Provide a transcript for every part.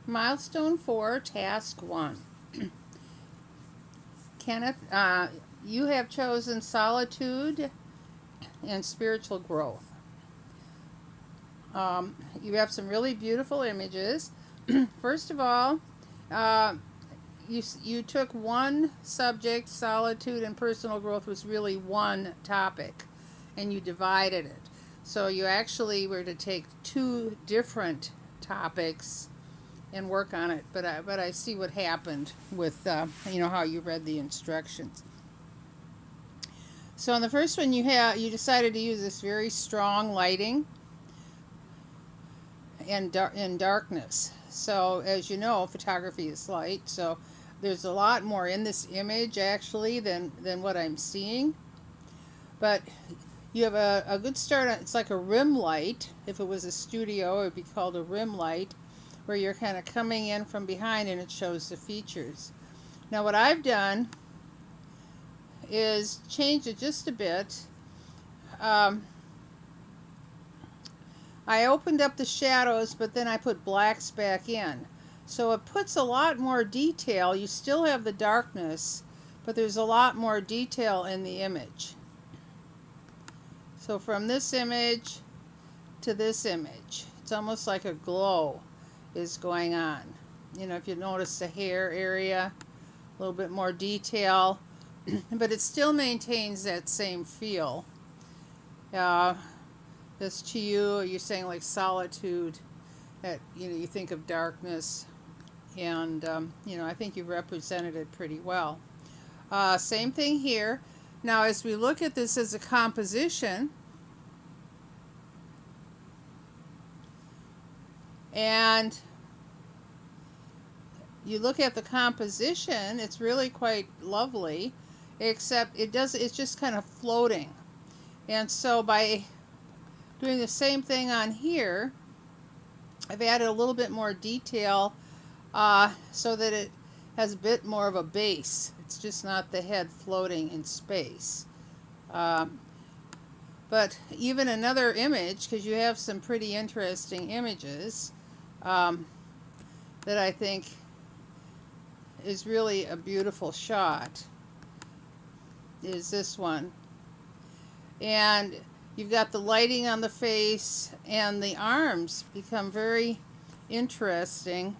Milestone 4, Task 1. Kenneth, you have chosen solitude and spiritual growth. You have some really beautiful images. First of all, you took one subject, solitude and personal growth was really one topic, and you divided it. So you actually were to take two different topics and work on it. But I see what happened with how you read the instructions. So on the first one, you decided to use this very strong lighting and darkness. So as you know, photography is light. So there's a lot more in this image actually than what I'm seeing. But you have a good start on, it's like a rim light. If it was a studio, it would be called a rim light, where you're kind of coming in from behind and it shows the features. Now what I've done is change it just a bit. I opened up the shadows, but then I put blacks back in. So it puts a lot more detail. You still have the darkness, but there's a lot more detail in the image. So from this image to this image, it's almost like a glow is going on. You know, if you notice the hair area, a little bit more detail, but it still maintains that same feel. This to you, you're saying like solitude, that you think of darkness, and I think you've represented it pretty well. Same thing here. Now as we look at this as a composition, and you look at the composition, it's really quite lovely, except it's just kind of floating. And so by doing the same thing on here, I've added a little bit more detail so that it has a bit more of a base. It's just not the head floating in space. But even another image, because you have some pretty interesting images that I think is really a beautiful shot, is this one. And you've got the lighting on the face, and the arms become very interesting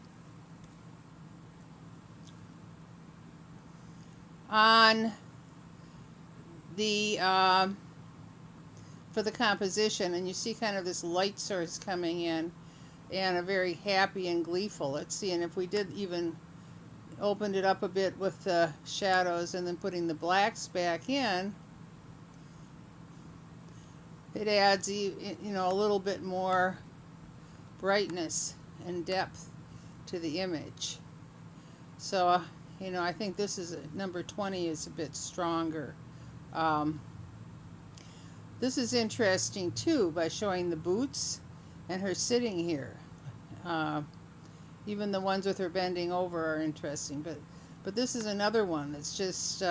on the for the composition, and you see kind of this light source coming in, and a very happy and gleeful. Let's see, and if we did even opened it up a bit with the shadows and then putting the blacks back in, it adds a little bit more brightness and depth to the image. So I think this is number 20 is a bit stronger. This is interesting too, by showing the boots and her sitting here. Even the ones with her bending over are interesting, but this is another one that's just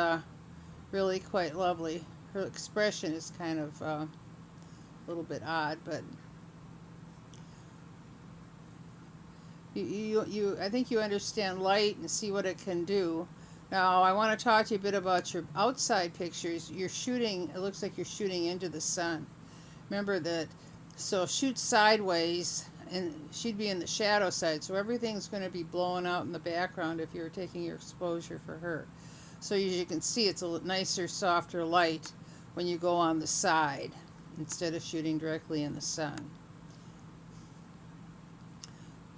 really quite lovely. Her expression is kind of a little bit odd, but I think you understand light and see what it can do. Now I want to talk to you a bit about your outside pictures. You're shooting, it looks like you're shooting into the sun. Remember that, so shoot sideways, and she'd be in the shadow side, so everything's going to be blowing out in the background if you're taking your exposure for her. So as you can see, it's a nicer, softer light when you go on the side instead of shooting directly in the sun.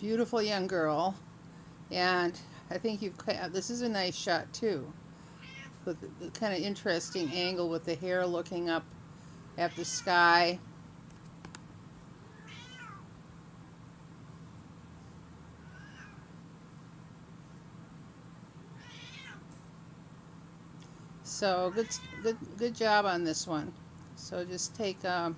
Beautiful young girl, and I think this is a nice shot too, with the kind of interesting angle with the hair looking up at the sky. So good job on this one. So just take a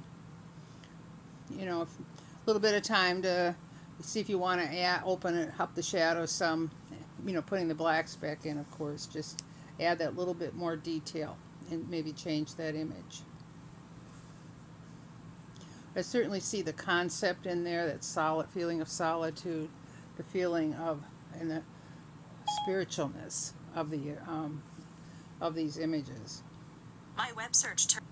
little bit of time to see if you want to open it up the shadow some. Putting the blacks back in, of course, just add that little bit more detail and maybe change that image. I certainly see the concept in there, that solid feeling of solitude. the feeling of and the spiritualness of the of these images. My web search term.